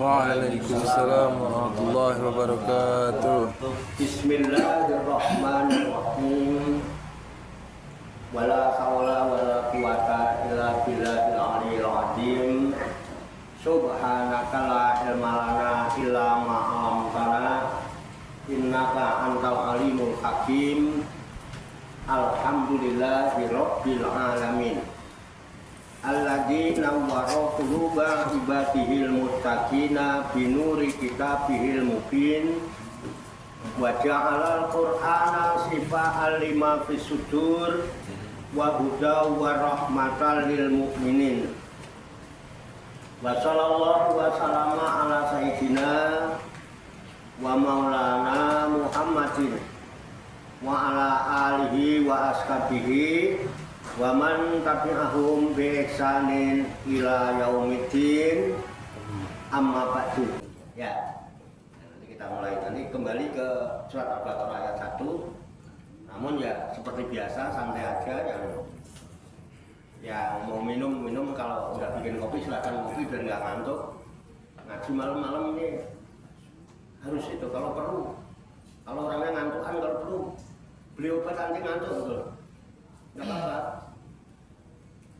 Waalaikumsalam warahmatullahi wabarakatuh. Bismillahirrahmanirrahim. Wala haula wala quwata illa billahil aliyyil azim. Subhanaka la ilma lana illa ma 'allamtana innaka antal alimul hakim. Alhamdulillahi rabbil alamin. Alladzi nawwara quluba ibadihil muttaqina binuri kitabihil mubin wa ja'alal qur'ana shifa'an lima fis sudur wa hudaw wa rahmatan lil mu'minin. Wa sallallahu wa sallama ala sayyidina wa maulana Muhammadin wa ala alihi wa ashabihi wa man tabi'ahum bi ihsanin ila yaumiddin, amma ba'du. Ya, nanti kita mulai. Nanti kembali ke surat Al-Baqarah ayat 1. Namun ya seperti biasa, santai aja. Yang mau minum, kalau udah bikin kopi silakan kopi biar nggak ngantuk. Ngaji malam-malam ini harus itu kalau perlu. Kalau orangnya ngantukan, kalau perlu beli obat anti ngantuk betul. Nggak apa-apa.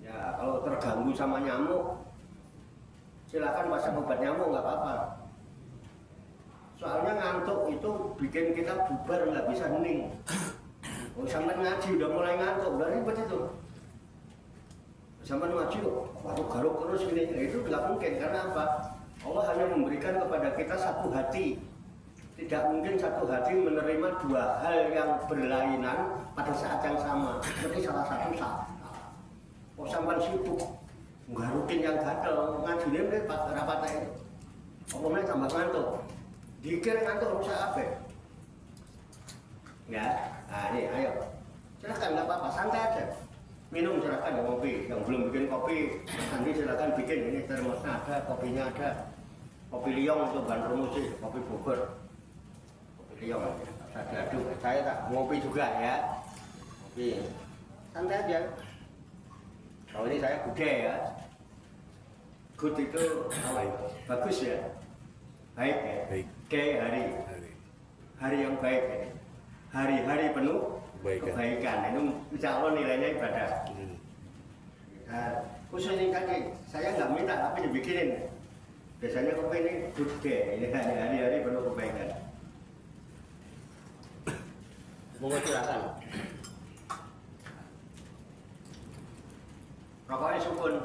Ya kalau terganggu sama nyamuk, silakan pasang obat nyamuk, nggak apa-apa. Soalnya ngantuk itu bikin kita bubar, nggak bisa hening. Oh, sampai ngaji udah mulai ngantuk, udah ribet itu. Sampai ngaji, garuk-garuk terus gini, itu nggak mungkin. Karena apa? Allah hanya memberikan kepada kita satu hati. Tidak mungkin satu hati menerima dua hal yang berlainan pada saat yang sama. Seperti salah satu saat. Oh sampai sibuk nggarukin yang gatel, ngajuin deh pas rapat itu. Pokoknya tambah ngantuk. Dikir ngantuk bisa apa? Ya, nah ini ayo. Silakan nggak apa-apa, santai aja. Minum silakan, yang kopi, yang belum bikin kopi nanti silakan bikin. Ini termosnya ada, kopinya ada. Kopi Liong itu bahan promosi, kopi Bogor. Kopi Liong aja, saya diaduk. Saya tak ngopi juga ya. Kopi, santai aja. Kalau ini saya good ya. Good itu bagus ya. Baik ya. Day hari yang baik ya. Hari-hari penuh kebaikan. Itu insya Allah nilainya ibadah. Nah, khusus ini tadi saya nggak minta tapi dibikinin. Biasanya kopi ini good day. Ini hari-hari penuh kebaikan. Monggo silakan. Rokoknya sukun.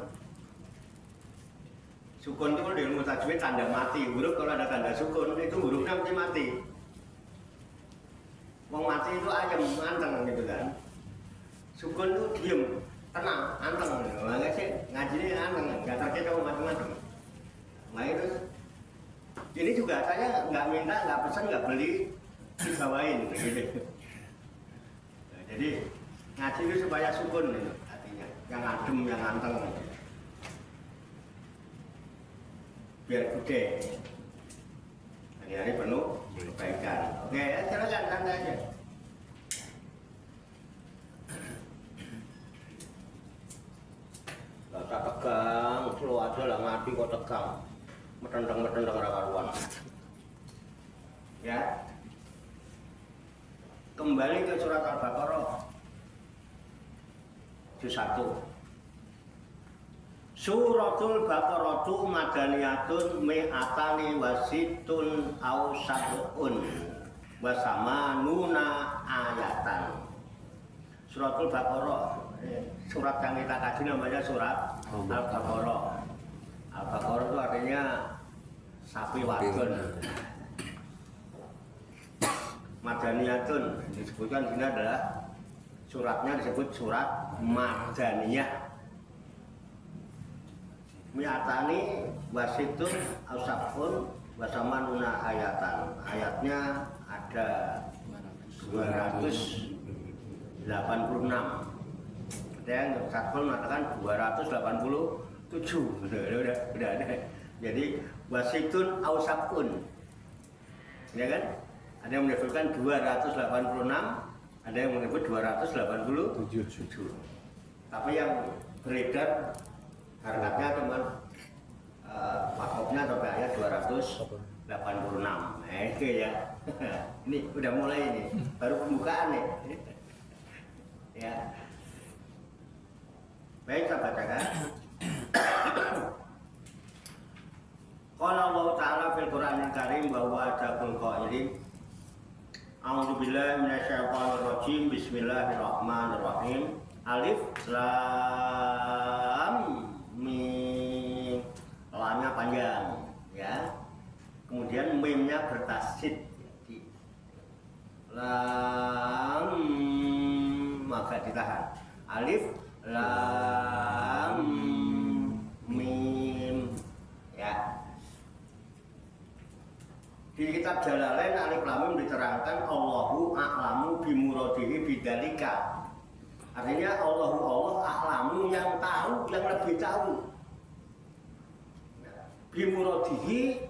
Sukun itu kalau di ilmu tajwid tanda mati. Huruf kalau ada tanda sukun itu hurufnya mesti mati. Wong mati itu ayam, anteng gitu kan. Sukun itu diem, tenang, anteng. Makanya sih ngajinya anteng, nggak terkecoh macam-macam. Nah itu, ini juga saya nggak minta, nggak pesan, nggak beli, dibawain gitu. Nah, jadi ngaji itu supaya sukun gitu. Yang adem, yang anteng, biar gede. Hari-hari penuh kebaikan. Oke, silakan santai aja. Gak usah tegang, slow aja lah ngaji kok tegang. Metendang karuan. Ya. Kembali ke surat Al-Baqarah. Juz 1. Suratul Baqarah madaniyatun mi'atani wasitun aw sab'un wa samanuna ayatan. Suratul Baqarah, surat yang kita kaji namanya surat Al-Baqarah. Al-Baqarah itu artinya sapi wadon. Madaniyatun disebutkan ini adalah suratnya disebut surat Madaniyah. Mi'atani wasitun ausabun wasamanuna ayatan. Ayatnya ada 286. Ada yang Sabun mengatakan 287. Udah ada. Jadi wasitun ausabun. Ya kan? Ada yang menyebutkan 286. Ada yang menyebut 287. Tapi yang beredar harganya cuma Wakofnya sampai ayat 286. Itu ya. Ini udah mulai nih, baru pembukaan nih. Ya. Baik, kita bacakan. Qala Allah Ta'ala fil Qur'anil Karim bahwa adabul qailin A'udzubillahi minasyaitonir rajim. Bismillahirrahmanirrahim. Alif lam mim. Lamnya panjang ya. Kemudian mimnya bertasydid. Jadi lam maka ditahan. Alif lam mim ya. Di kitab Jalalain Alif Lam Mim diterangkan Allahu a'lamu bimuradihi bidzalika. Artinya Allah a'lamu yang tahu, yang lebih tahu. Bimuradihi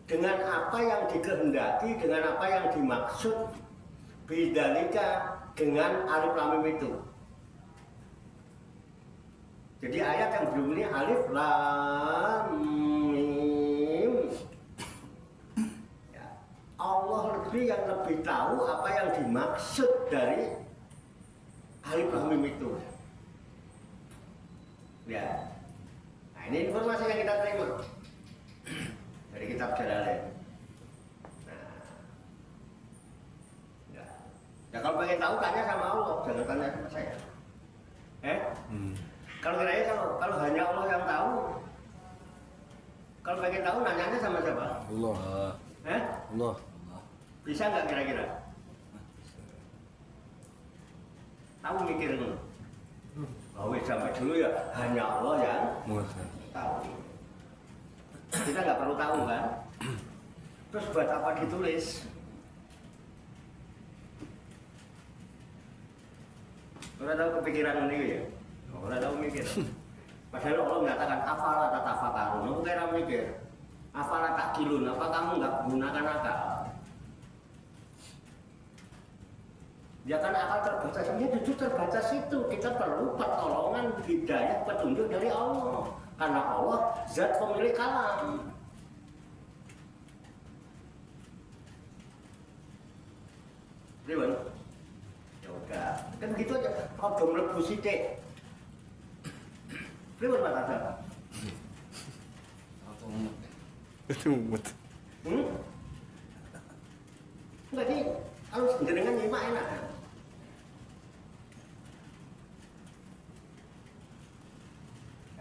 dengan apa yang dikehendaki, dengan apa yang dimaksud. Bidzalika dengan Alif Lam Mim itu. Jadi ayat yang belum ini Alif Lam Mim. Ya. Allah yang lebih tahu apa yang dimaksud dari Alif Lam Mim itu. Ya. Nah, ini informasi yang kita terima dari kitab Jalalain. Nah. Ya kalau pengen tahu tanya sama Allah, jangan tanya sama saya. Kalau kira kalau hanya Allah yang tahu, kalau pengen tahu nanyanya sama siapa? Allah. Allah. Bisa nggak kira-kira? Tahu mikir dulu. Bahwa sampai dulu ya hanya Allah yang tahu. Kita nggak perlu tahu kan? Terus buat apa ditulis? Orang tahu kepikiran ini ya? Orang tahu mikir. Padahal Allah mengatakan afala tatafakkarun. Kamu kira mikir. Afala takilun. Apa kamu nggak gunakan akal? Ya kan akal terbatas. Ini justru terbatas itu. Kita perlu pertolongan hidayah petunjuk dari Allah. Karena Allah zat pemilik kalam. Gimana? Ya udah. Kan begitu aja. Kau udah melebu sidik. Gimana Pak Tata? Itu mumet. Enggak sih. Kalau jenengan nyimak enak.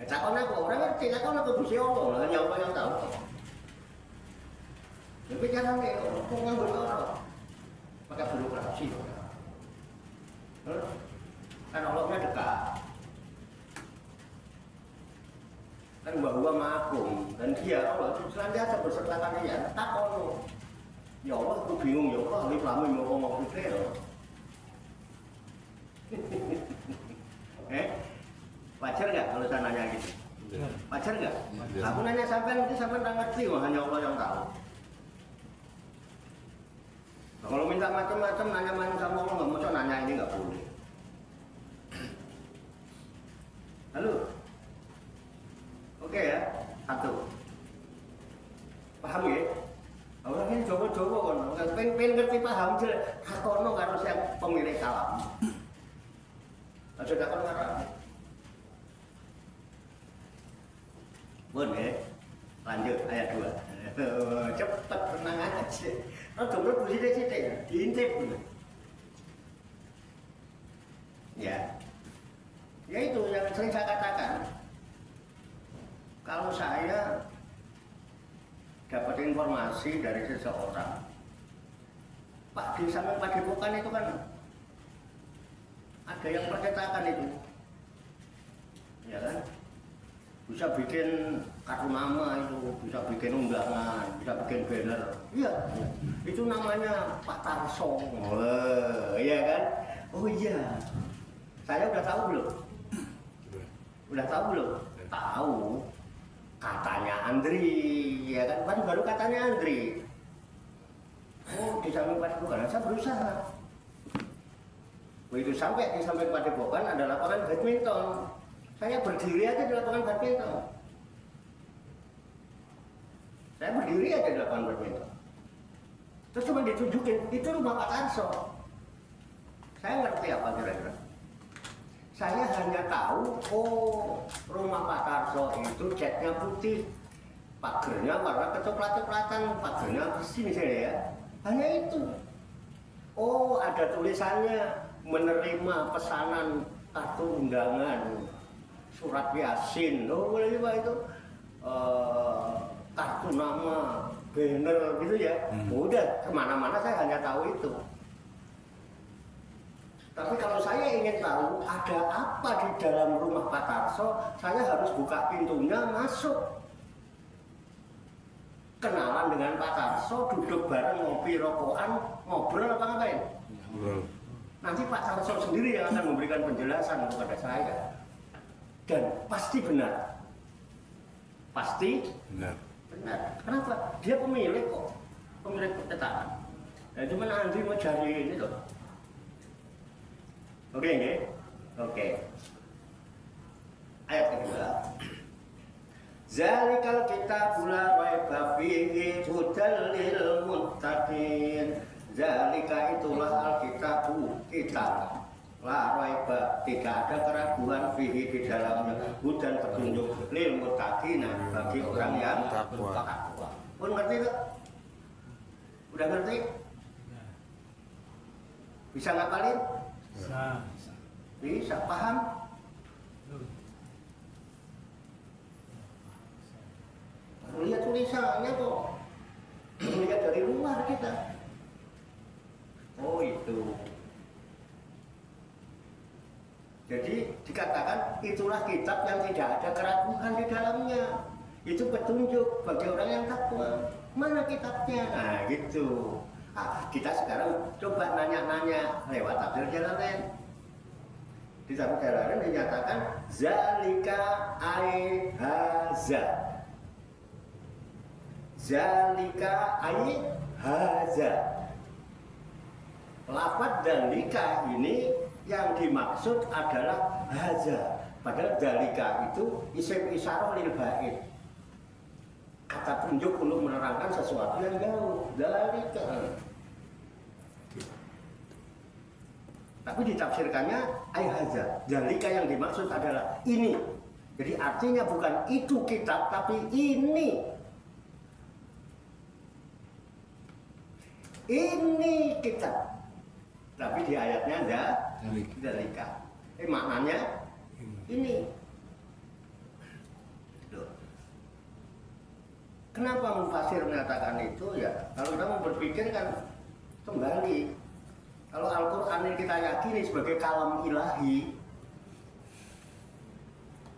Takon aku, orang ngerti, takon aku Gusti Allah, hanya Allah yang tahu. Tapi jangan nih, kok nganggur Allah. Pakai birokrasi. Kan Allahnya dekat. Kan bahwa ma'akum dan dia Allah itu senantiasa berserta kalian. Takon. Ya Allah, aku bingung ya Allah, Alif Lam Mim mau ngomong itu. Wajar nggak kalau saya nanya gitu? Wajar nggak? Aku nanya sampai nanti sampai nggak ngerti, hanya Allah yang tahu. Nah, kalau minta macam-macam nanya-nanya sama Allah nggak mau nanya ini nggak boleh. Lalu, oke ya, satu. Paham ya? Orang ini jowo-jowo kan, pengen ngerti paham jelas. Takono karo saya pemilik kalam. Aja takon karo. Boleh, lanjut ayat 2. Cepat tenang aja. Oh, coba positif ya, diintip. Ya, ya itu yang sering saya katakan. Kalau saya dapat informasi dari seseorang, Pak di samping Padepokan itu kan ada yang percetakan itu, ya kan? Bisa bikin kartu nama itu, bisa bikin undangan, bisa bikin banner. Iya, itu namanya Pak Tarso. Oh, iya kan? Oh iya. Saya udah tahu belum? Udah tahu belum? Tahu. Katanya Andri, ya kan? Baru katanya Andri. Oh, di samping Padepokan, saya berusaha. Begitu sampai di samping Padepokan ada lapangan badminton. Saya berdiri aja di lapangan badminton. Saya berdiri aja di lapangan badminton. Terus cuma ditunjukin, itu rumah Pak Tarso. Saya ngerti apa kira-kira. Saya hanya tahu, oh rumah Pak Tarso itu catnya putih, pagernya warna kecoklat-coklatan, pagernya bersih misalnya ya. Hanya itu. Oh ada tulisannya, menerima pesanan kartu undangan, surat Yasin, oh boleh juga itu, kartu nama, banner gitu ya. Udah kemana-mana saya hanya tahu itu. Tapi kalau saya ingin tahu ada apa di dalam rumah Pak Tarso, saya harus buka pintunya masuk. Kenalan dengan Pak Tarso, duduk bareng ngopi rokokan, ngobrol apa ngapain? Nanti Pak Tarso sendiri yang akan memberikan penjelasan kepada saya. Dan pasti benar. Pasti benar. Kenapa? Dia pemilik kok, pemilik percetakan. Nah, cuma Andri mau cari ini loh. Oke, okay. Oke. Ayat kedua. Zalikal kitabul la raiba fihi hudal lil muttaqin. Zalika itulah alkitabu, kitab. La raiba, tidak ada keraguan fihi di dalamnya. Hudan petunjuk lil muttaqin, bagi orang yang takwa. Pun ngerti tak? Udah ngerti? Bisa ngapalin? Bisa paham? Lihat tulisannya kok, melihat dari luar kita. Oh itu. Jadi dikatakan itulah kitab yang tidak ada keraguan di dalamnya. Itu petunjuk bagi orang yang takwa. Mana kitabnya? Nah gitu. Kita sekarang coba nanya-nanya lewat tafsir Jalalain. Di tafsir Jalalain dinyatakan zalika ai haza. Zalika ai haza. Lafaz dalika ini yang dimaksud adalah haza. Padahal dalika itu isim isyarah lil ba'id. Kata tunjuk untuk menerangkan sesuatu yang jauh. Dalika. Tapi ditafsirkannya ai haza. Dalika yang dimaksud adalah ini. Jadi artinya bukan itu kitab tapi ini. Ini kitab. Tapi di ayatnya ada dalika. Maknanya ini. Loh. Kenapa mufasir menyatakan itu ya? Kalau kita mau berpikir kan kembali. Kalau Al-Quran yang kita yakini sebagai kalam ilahi,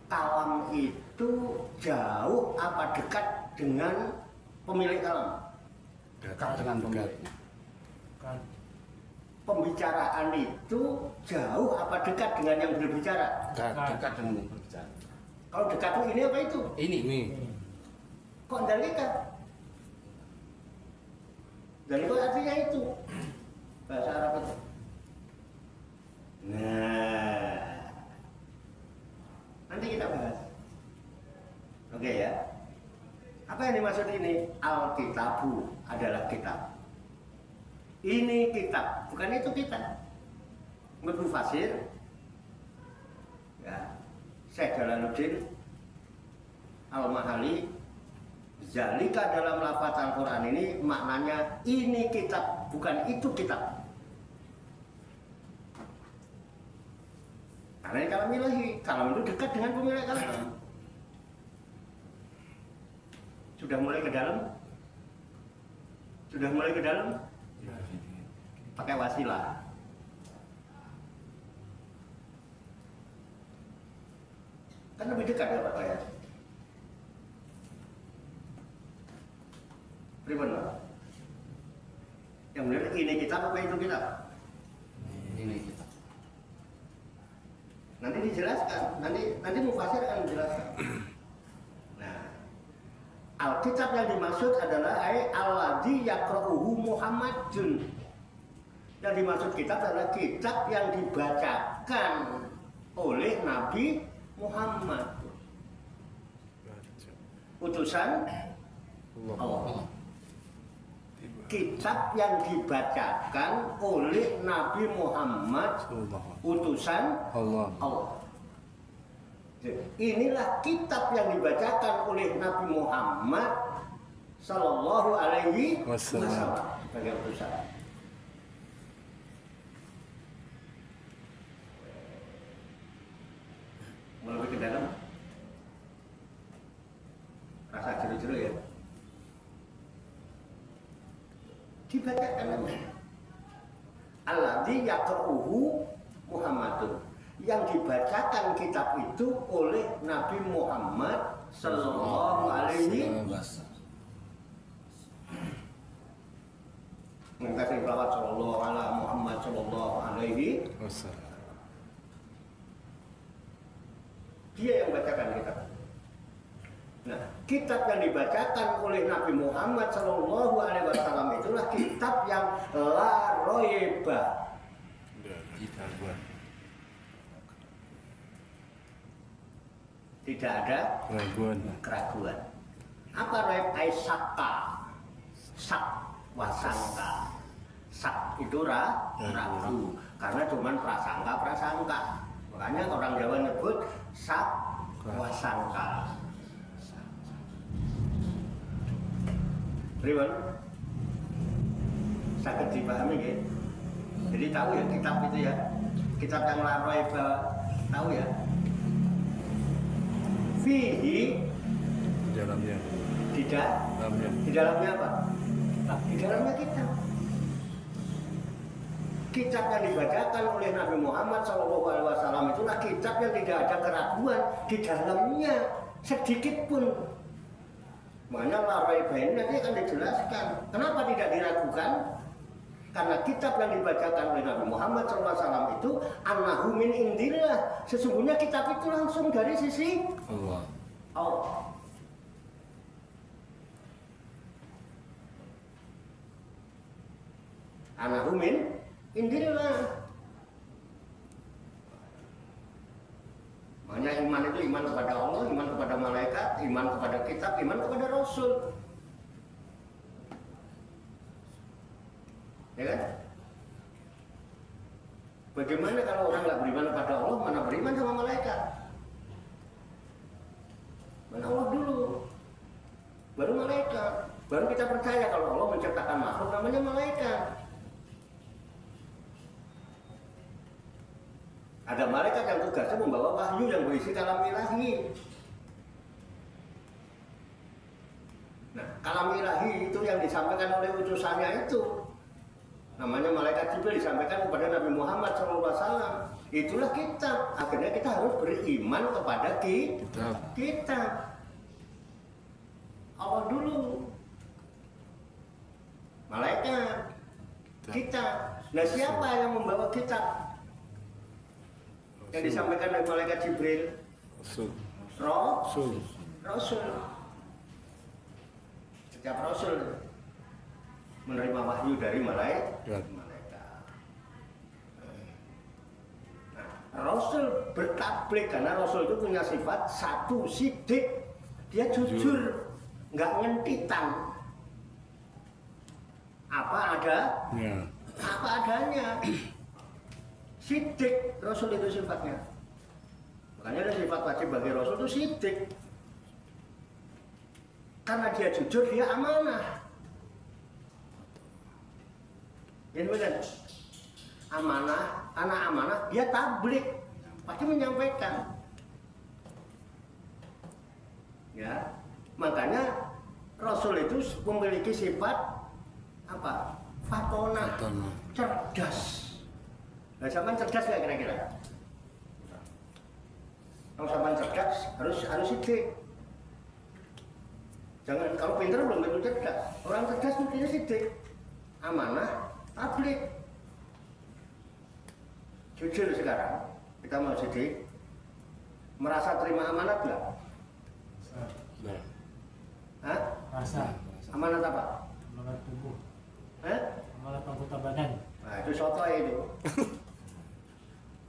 kalam itu jauh apa dekat dengan pemilik kalam? Dekat dengan pemiliknya. Pembicaraan itu jauh apa dekat dengan yang berbicara? Dekat dengan yang berbicara. Kalau dekat itu ini apa itu? Ini. Kok dalika? Dalika artinya itu. Bahasa Arab itu. Nah, nanti kita bahas. Oke ya. Apa yang dimaksud ini? Al-Kitabu adalah kitab. Ini kitab, bukan itu kitab. Menurut Fasir, ya, Syekh Jalaluddin Al-Mahali, zalika dalam lafaz Al-Quran ini maknanya ini kitab, bukan itu kitab. Karena ini kalam ilahi, kalam itu dekat dengan pemilik kalam. Sudah mulai ke dalam? Sudah mulai ke dalam? Pakai wasilah. Kan lebih dekat ya Pak ya. Prima. Yang benar ini kitab apa itu kitab? Ini kita. Nanti dijelaskan. Nanti mufasir akan menjelaskan. Nah, Alkitab yang dimaksud adalah alladzi yaqra'uhu Muhammadun. Yang dimaksud kitab adalah kitab yang dibacakan oleh Nabi Muhammad. Utusan Allah. Kitab yang dibacakan oleh Nabi Muhammad utusan Allah. Inilah kitab yang dibacakan oleh Nabi Muhammad Sallallahu Alaihi Wasallam sebagai utusan. Mau lebih ke dalam? Rasa jeru-jeru ya. Dibacakan namanya alladzi yaqra'uhu Muhammadun, yang dibacakan kitab itu oleh Nabi Muhammad Sallallahu Alaihi Wasallam. Mengatakan selawat sallallahu ala Muhammad Sallallahu Alaihi Wasallam. Dia yang bacakan kitab. Nah, kitab yang dibacakan oleh Nabi Muhammad Sallallahu Alaihi Wasallam itulah kitab yang la roiba. Tidak ada keraguan. Apa roib? Aisyaka, sak wasangka. Sak itu ragu, karena cuma prasangka. Makanya orang Jawa nyebut sak wasangka. Riwan, sakit dipahami ya. Jadi tahu ya kitab itu ya, kitab yang laroi tahu ya. Fihi Di dalamnya. Di dalamnya apa? Nah, di dalamnya kitab. Kitab yang dibacakan oleh Nabi Muhammad SAW itulah kitab yang tidak ada keraguan di dalamnya sedikit pun. Makanya larai bain nanti akan dijelaskan. Kenapa tidak diragukan? Karena kitab yang dibacakan oleh Nabi Muhammad SAW itu annahu min indillah. Sesungguhnya kitab itu langsung dari sisi Allah. Annahu min indillah. Makanya iman itu iman kepada Allah, iman kepada malaikat, iman kepada kitab, iman kepada Rasul. Ya kan? Bagaimana kalau orang nggak beriman kepada Allah, mana beriman sama malaikat? Mana Allah dulu, baru malaikat. Baru kita percaya kalau Allah menciptakan makhluk namanya malaikat. Ada malaikat yang tugasnya membawa wahyu yang berisi kalam ilahi. Nah, kalam ilahi itu yang disampaikan oleh utusannya itu namanya malaikat Jibril, disampaikan kepada Nabi Muhammad SAW. Itulah kitab. Akhirnya kita harus beriman kepada kitab. Allah dulu, malaikat, kitab. Nah, siapa yang membawa kitab yang disampaikan oleh malaikat Jibril? Rasul. Setiap Rasul menerima wahyu dari malaikat. Nah, Rasul bertablik karena Rasul itu punya sifat satu, sidik. Dia jujur, nggak ngentitan. Apa adanya. Sidik Rasul itu sifatnya. Makanya ada sifat wajib bagi Rasul itu sidik. Karena dia jujur, dia amanah. Ini benar. Amanah, karena amanah dia tablik, pasti menyampaikan. Ya, makanya Rasul itu memiliki sifat apa? Fatona, cerdas. Nah, zaman cerdas nggak kira-kira? Kalau zaman cerdas harus sidik. Jangan, kalau pintar belum tentu cerdas. Orang cerdas mestinya sidik, amanah, tablik. Jujur sekarang kita mau sidik, merasa terima amanat nggak? Hah? Rasa. Amanat apa? Amanat tubuh. Amanat anggota badan. Nah, itu soto itu.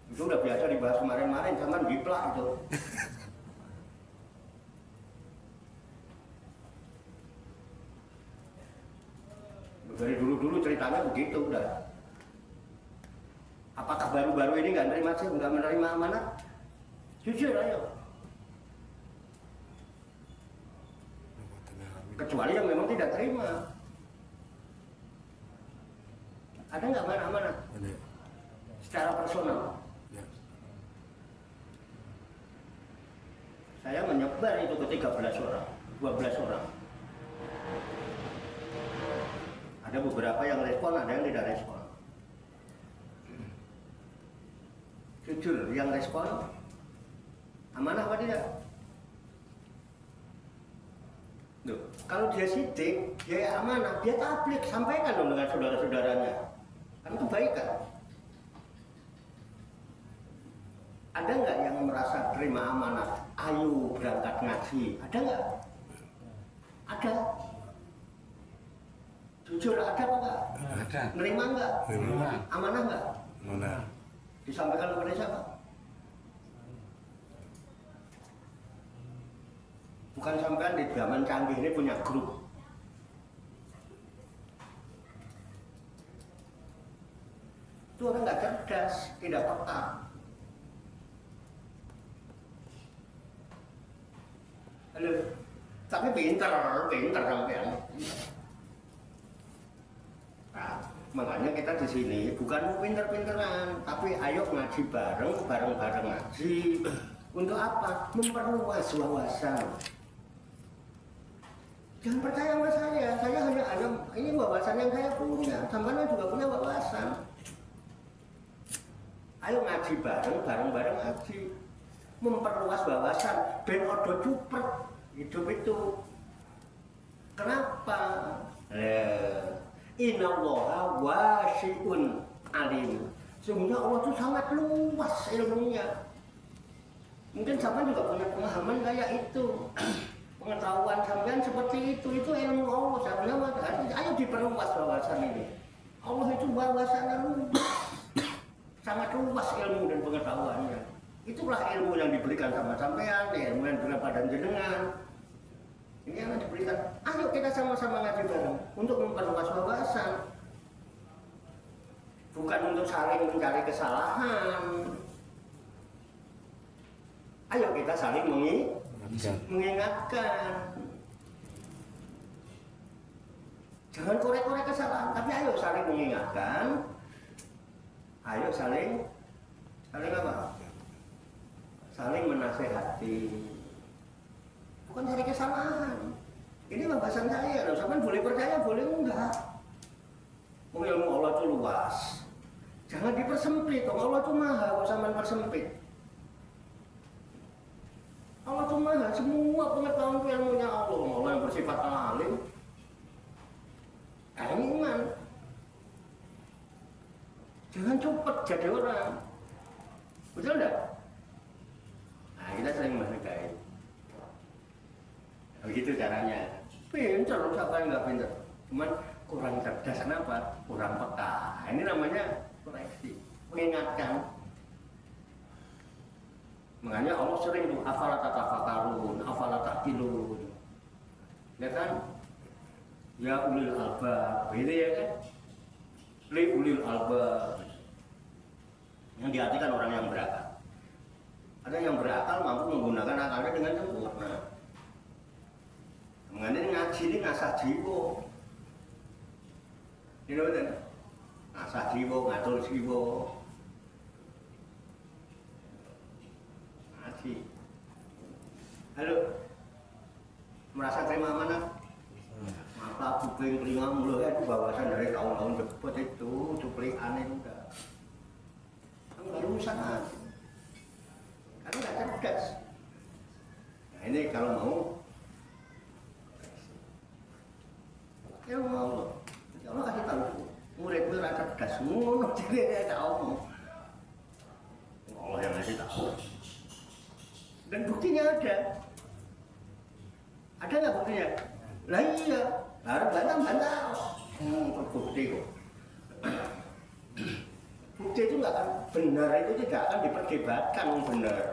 Itu udah biasa dibahas kemarin-kemarin, zaman giplak itu. Dari dulu-dulu ceritanya begitu udah. Apakah baru-baru ini nggak menerima amanat? Jujur ayo. Kecuali yang memang tidak terima. Ada nggak amanat? Ada. Secara personal. Ya. Saya menyebar itu ke 13 orang, 12 orang. Ada beberapa yang respon, ada yang tidak respon. Jujur, yang respon amanah apa tidak? Loh, kalau dia sidik, dia amanah, dia tablik, sampaikan dong dengan saudara-saudaranya. Kan kebaikan. Ada nggak yang merasa terima amanah? Ayo berangkat ngaji. Ada nggak? Ada. Jujur ada apa nggak? Ada. Nerima nggak? Nerima. Amanah nggak? Mana? Disampaikan kepada siapa? Bukan sampean di zaman canggih ini punya grup. Itu orang nggak cerdas, tidak peka. Halo, tapi pintar sampean. Nah, makanya kita di sini bukan mau pinter-pinteran, tapi ayo ngaji bareng-bareng ngaji. Untuk apa? Memperluas wawasan. Jangan percaya sama saya hanya ada ini wawasan yang saya punya, sampean juga punya wawasan. Ayo ngaji bareng ngaji. Memperluas wawasan, ben odo cupret hidup itu. Kenapa? Innallaha wasi'un alim. Sungguhnya Allah itu sangat luas ilmunya. Mungkin sampean juga punya pemahaman kayak itu. Pengetahuan sampean seperti itu ilmu Allah. Sebenarnya ayo diperluas wawasan ini. Allah itu wawasannya luas. Sangat luas ilmu dan pengetahuannya. Itulah ilmu yang diberikan sama sampean, ilmu yang diberikan pada jenengan. Ini yang diberikan. Ayo kita sama-sama ngaji bareng untuk memperluas wawasan. Bukan untuk saling mencari kesalahan. Ayo kita saling mengingatkan. Jangan korek-korek kesalahan, tapi ayo saling mengingatkan. Ayo saling apa? Saling menasehati. Bukan cari kesalahan. Ini pembahasan saya, loh. Sampai boleh percaya, boleh enggak. Ilmu Allah itu luas. Jangan dipersempit. Allah itu maha, kok sampai persempit. Allah itu maha, semua pengetahuan itu ilmunya Allah. Allah yang bersifat alim. Iman. Jangan cepet jadi orang. Betul enggak? Nah, kita sering menghargai. Begitu caranya. Pintar, siapa yang nggak pintar? Cuman kurang cerdas, kenapa? Kurang peka. Ini namanya koreksi, mengingatkan. Makanya Allah sering tuh afala tatafakkarun, afala taqilun. Ya kan? Ya ulil albab, ini ya kan? Li ulil albab. Yang diartikan orang yang berakal. Ada yang berakal mampu menggunakan akalnya dengan sempurna. Mengenai ngaji ini ngasah jiwa. Ini betul. Ngasah jiwa, ngatur jiwa. Ngaji. Halo. Merasa terima amanah? Maka kuping telinga mulut itu bawasan dari tahun-tahun depan itu cuplikan itu udah. Kamu nggak lulusan aja. Karena nggak cerdas. Nah ini kalau mau ya Allah, Allah kasih tahu murid itu rasa cerdas ngono jadi dia tahu. Allah yang kasih tahu. Dan buktinya ada. Ada nggak buktinya? Lah iya, harus bantah. Bukti kok. Bukti itu nggak akan benar, itu tidak akan diperdebatkan benar.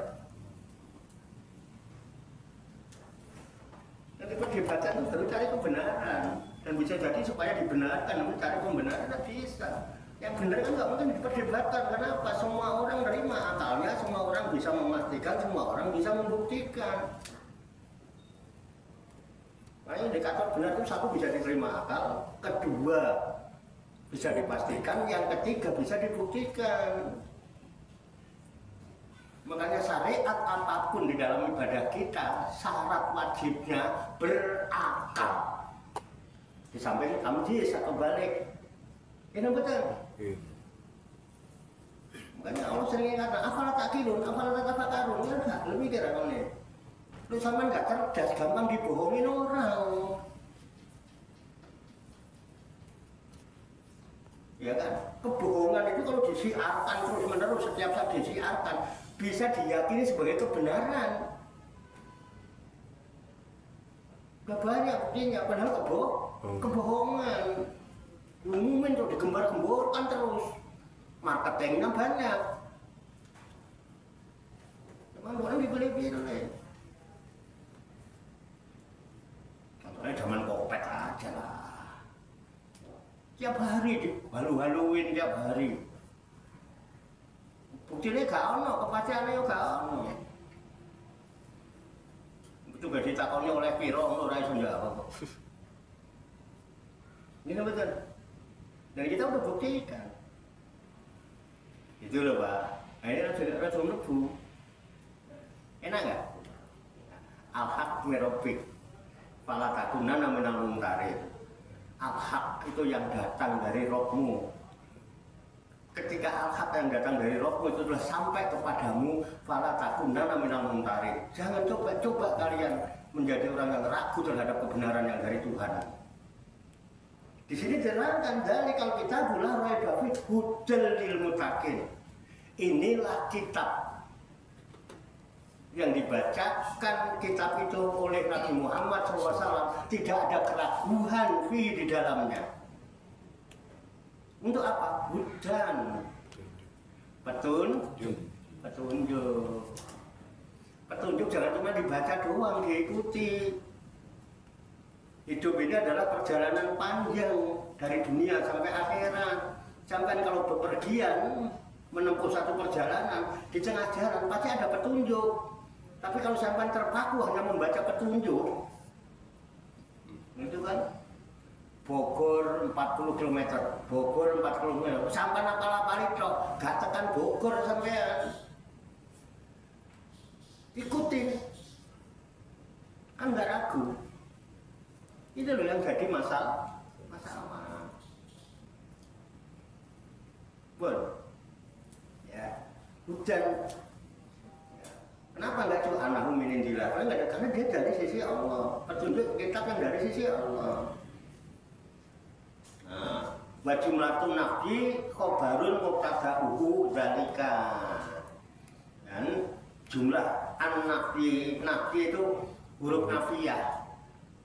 Dan diperdebatkan itu baru cari kebenaran. Dan Dan bisa jadi supaya dibenarkan, mencari pembenaran tidak bisa. Yang benar kan nggak mungkin diperdebatkan. Kenapa? Semua orang nerima akalnya, semua orang bisa memastikan, semua orang bisa membuktikan. Nah, indikator benar itu satu bisa diterima akal, kedua bisa dipastikan, yang ketiga bisa dibuktikan. Makanya syariat apapun di dalam ibadah kita, syarat wajibnya berakal. Di samping tamjiz atau balik. Ini betul. Makanya Allah sering kata, afala takilun, afala tatafakkarun. Ya enggak, lebih kira ini. Lu sama nggak cerdas, gampang dibohongin orang. Ya kan? Kebohongan itu kalau disiarkan terus-menerus, setiap saat disiarkan, bisa diyakini sebagai kebenaran. Gak banyak buktinya, padahal kebohongan. Umumin tuh digembar-gemborkan terus, marketingnya banyak. Cuman orang dibeli-beli. Contohnya zaman Kopet aja lah. Tiap hari dihalu-haluin tiap hari. Buktinya gak ono, kepastiannya gak ono. Itu gak ditakoni oleh Piro, ora iso njawab. Ini betul. Dan kita udah buktikan. Itu loh Pak. Nah, ini rada mlebu. Enak nggak? Al-haq mirobik. Fala takunanna minal mumtarin. Al-haq itu yang datang dari Rohmu. Ketika al-haq yang datang dari Rohmu itu sudah sampai kepadamu, fala takunanna minal mumtarin. Jangan coba-coba kalian menjadi orang yang ragu terhadap kebenaran yang dari Tuhan. Di sini diterangkan dari kalau kita bulan Roy David hudal lil muttaqin. Inilah kitab yang dibacakan kitab itu oleh Nabi Muhammad SAW, tidak ada keraguan di dalamnya. Untuk apa? Hudan, petunjuk jangan cuma dibaca doang, diikuti. Hidup ini adalah perjalanan panjang dari dunia sampai akhirat. Sampai kalau bepergian menempuh satu perjalanan di tengah jalan pasti ada petunjuk. Tapi kalau sampai terpaku hanya membaca petunjuk, itu kan Bogor 40 km, Bogor 40 km, sampai apal-apal itu gak tekan Bogor sampai ikutin, kan nggak ragu. Itu loh yang jadi masalah. Ya, hujan. Kenapa nggak cuma anahum min indillah? Karena dia dari sisi Allah. Petunjuk kitab yang dari sisi Allah. Nah, wa jumlatun nafi khobarun mubtada'uhu dzalika. Dan jumlah an-nafi itu huruf nafiyah.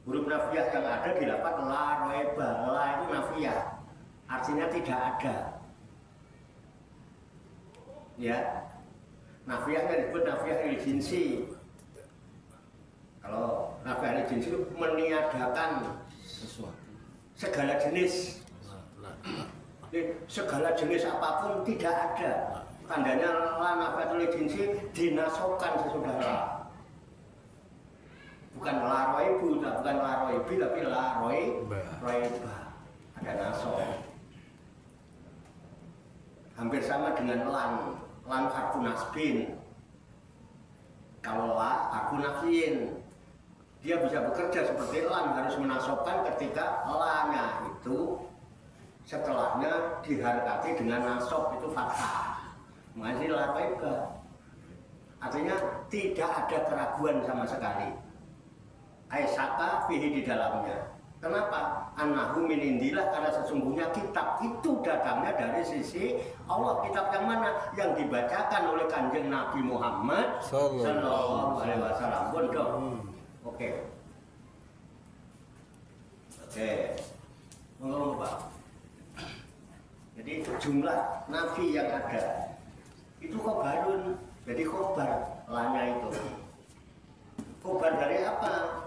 Huruf nafiyah yang ada di lafaz la raiba, la itu nafiyah. Artinya tidak ada. Ya. Nafiyahnya disebut nafiyah il-jinsi. Kalau nafiyah il-jinsi itu meniadakan sesuatu, segala jenis. Segala jenis apapun tidak ada. Tandanya la nafiyah il-jinsi dinasobkan sesudah. Bukan la roibu, bukan la roibi, tapi la roiba. Ada nasob. Hampir sama dengan lan harfu nasbin. Kalau la harfu nafyin, dia bisa bekerja seperti lan, harus menasobkan ketika la-nya itu setelahnya diharakati dengan nasob, itu fathah. Mengasih la roiba. Artinya tidak ada keraguan sama sekali. Aisyaka fihi di dalamnya. Kenapa? Annahu min indillah, karena sesungguhnya kitab itu datangnya dari sisi Allah. Kitab yang mana? Yang dibacakan oleh Kanjeng Nabi Muhammad sallallahu alaihi wasallam. Oke. Ngomong Pak. Jadi jumlah nabi yang ada itu khobarun. Jadi khobar lanya itu. Khobar dari apa?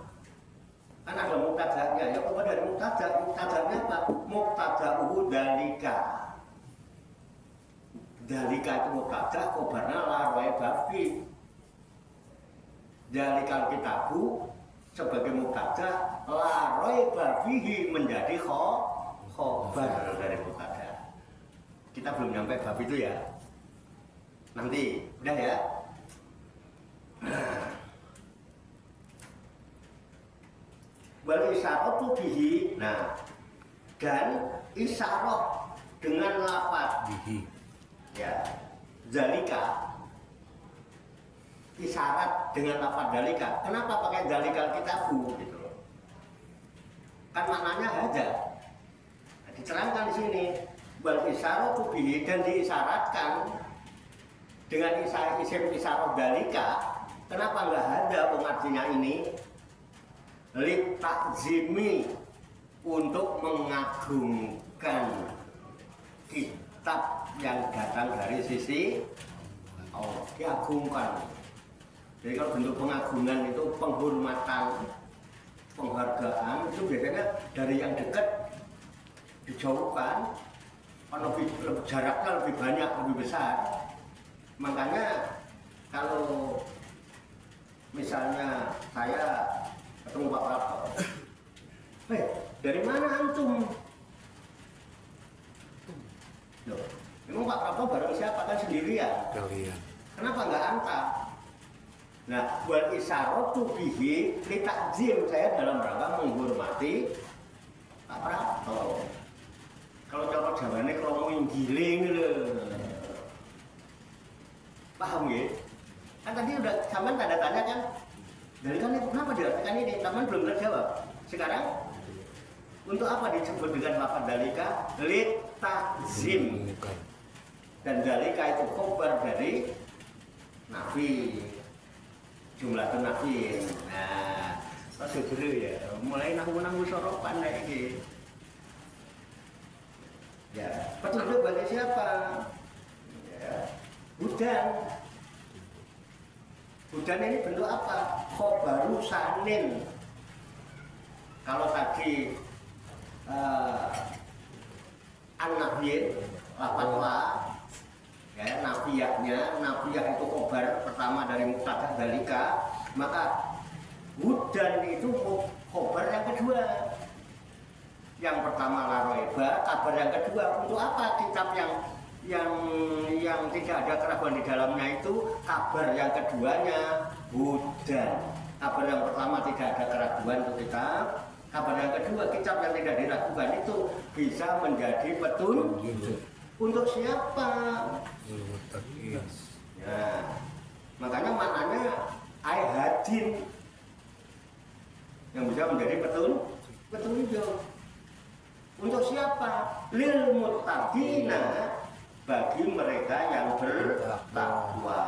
Kan ada muktadanya, ya apa dari muktadanya apa? Muktada'uhu dalika. Dalika itu muktada, khobarnya larwai babi. Dalikal kitabu sebagai muktada, larwai babihi menjadi khobar dari muktada. Kita belum nyampe bab itu ya. Nanti, udah ya. Wal isyaratu bihi. Nah, dan isyarah dengan lafaz Bihi. ya, zalika. Isyarat dengan lafaz zalika. Kenapa pakai zalikal kitabu gitu loh? Kan maknanya haja. Nah, diterangkan di sini. Wal isyaratu bihi, dan diisyaratkan dengan isim isyarah zalika. Kenapa enggak ada pengartinya ini? Lit takzimi, untuk mengagungkan kitab yang datang dari sisi Allah, diagungkan. Jadi kalau bentuk pengagungan itu penghormatan, penghargaan, itu biasanya dari yang dekat dijauhkan, lebih jaraknya lebih banyak, lebih besar. Makanya kalau misalnya saya ketemu Pak Prabowo, dari mana antum? Loh, memang Pak Prabowo bareng siapa? Kan sendirian. Kalian. Kenapa nggak anta? Nah, wal isyaratu bihi li takzim, saya dalam rangka menghormati Pak Prabowo. Kalau cara Jawane kalau mau giling lho. Paham ya? Kan tadi udah sampean tanda tanya kan? Dari kan itu kenapa diartikan ini? Taman belum terjawab. Sekarang untuk apa disebut dengan lafaz dalika? Lit takzim. Dan dalika itu khobar dari nabi. Jumlah itu nabi. Nah, masuk dulu ya. Mulai nanggu soropan lagi. Ya, petunjuk bagi siapa? Ya, hujan. Hujan ini bentuk apa? Khobaru sanin. Kalau tadi an-nabiyyin, lafaz ya, nabiyah itu khobar pertama dari muktadah dalika, maka hudan itu khobar yang kedua. Yang pertama laroeba, kabar yang kedua. Untuk apa kitab yang tidak ada keraguan di dalamnya itu kabar yang keduanya hudan. Kabar yang pertama tidak ada keraguan untuk kitab. Kabar yang kedua kitab yang tidak diragukan itu bisa menjadi petunjuk. Untuk siapa? Ya, makanya maknanya hadin yang bisa menjadi petunjuk. Untuk siapa? Lil muttaqina, bagi mereka yang bertakwa.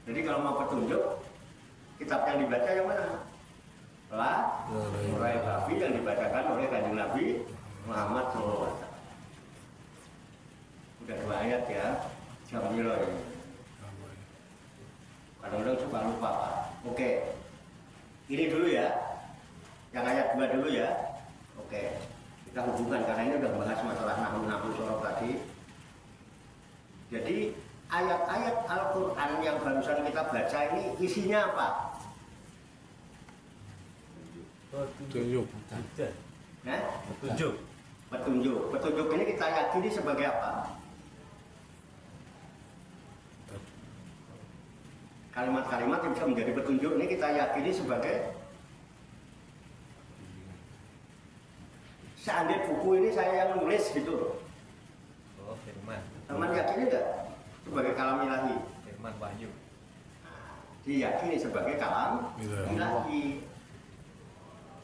Jadi kalau mau petunjuk, kitab yang dibaca yang mana? Murai Babi yang dibacakan oleh Kanjeng Nabi Muhammad SAW. Udah 2 ayat ya, Jamil ya. Kadang-kadang suka lupa Pak. Oke, ini dulu ya, yang ayat 2 dulu ya. Oke, kita hubungkan karena ini udah bahas masalah nahu sorok tadi. Jadi ayat-ayat Al-Quran yang barusan kita baca ini isinya apa? Petunjuk. Nah, Petunjuk. Petunjuk ini kita yakini sebagai apa? Kalimat-kalimat yang bisa menjadi petunjuk ini kita yakini sebagai, seandainya buku ini saya yang nulis gitu loh. Oh, firman. Teman yakini nggak sebagai kalam ilahi? Firman wahyu. Diyakini sebagai kalam ilahi.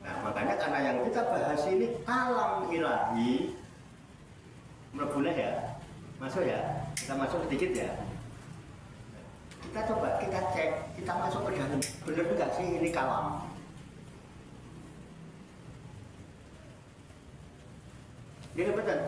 Nah, makanya karena yang kita bahas ini kalam ilahi, boleh ya? Masuk ya? Kita masuk sedikit ya? Kita coba, kita cek, kita masuk ke dalam, bener nggak sih ini kalam? Ini betul.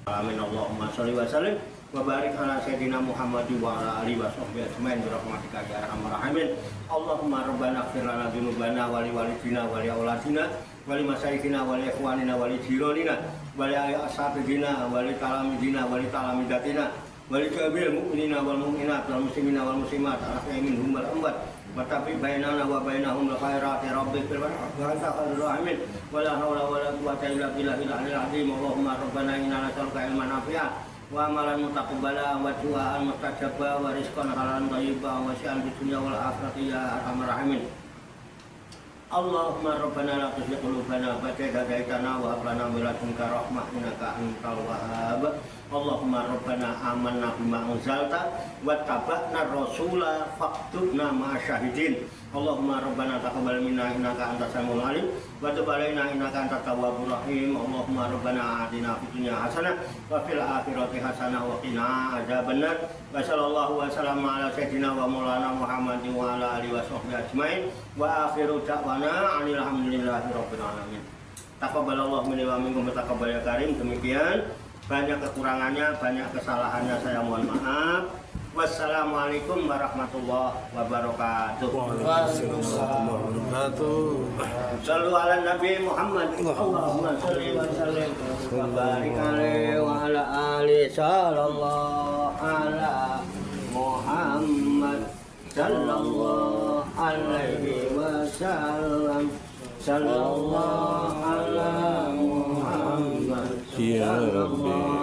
Amin Allahumma sholli wa sallim wa barik ala sayyidina Muhammad wa ala alihi wa sahbihi ajmain bi rahmatika ya arhamar rahimin. Allahumma rabbana ighfir lana dzunubana wa li walidina wa li auladina wa li masyayikhina wa li ikhwanina wa li jiranina wa li ashabina wa li talamidina wa li talamidatina wa li jami'il mu'minina wal mu'minat wal muslimina wal muslimat al-ahya'i minhum wal amwat wa tabi bainana wa bainahum bil khairati rabbil wa anta khairur rahimin wa la haula wa la quwwata illa billahil aliyyil azim. Allahumma rabbana inna nas'aluka ilman nafi'an wa amalan mutaqabbala wa du'aan mustajaba wa rizqan halalan thayyiban wa sya'an fid dunya wal akhirati ya arhamar rahimin. Allahumma rabbana la tuzigh qulubana ba'da idh hadaytana wa hab lana min ladunka rahmah innaka antal wahhab. Allahumma rabbana amanna bima anzalta wattaba'na rasula faktubna ma'asy syahidin. Allahumma rabbana taqabbal minna innaka antas samiul alim wa tub 'alaina innaka antat tawwabur rahim. Allahumma rabbana atina fid dunya hasanah wa fil akhirati hasanah wa qina adzabannar. Wa sallallahu wa sallama ala sayyidina wa maulana Muhammadin wa ala alihi wa sahbihi ajmain. Wa akhiru da'wana alhamdulillahi rabbil alamin. Taqabbalallahu minni wa minkum taqabbal ya karim. Demikian, banyak kekurangannya, banyak kesalahannya, saya mohon maaf. Wassalamualaikum warahmatullahi wabarakatuh. Waalaikumsalam warahmatullahi wabarakatuh. Shallu ala Nabi Muhammad. Allahumma shalli wa sallim wa barik alaihi wa ala alihi sallallahu ala Muhammad sallallahu alaihi wasallam sallallahu ala Muhammad Ya Rabbi.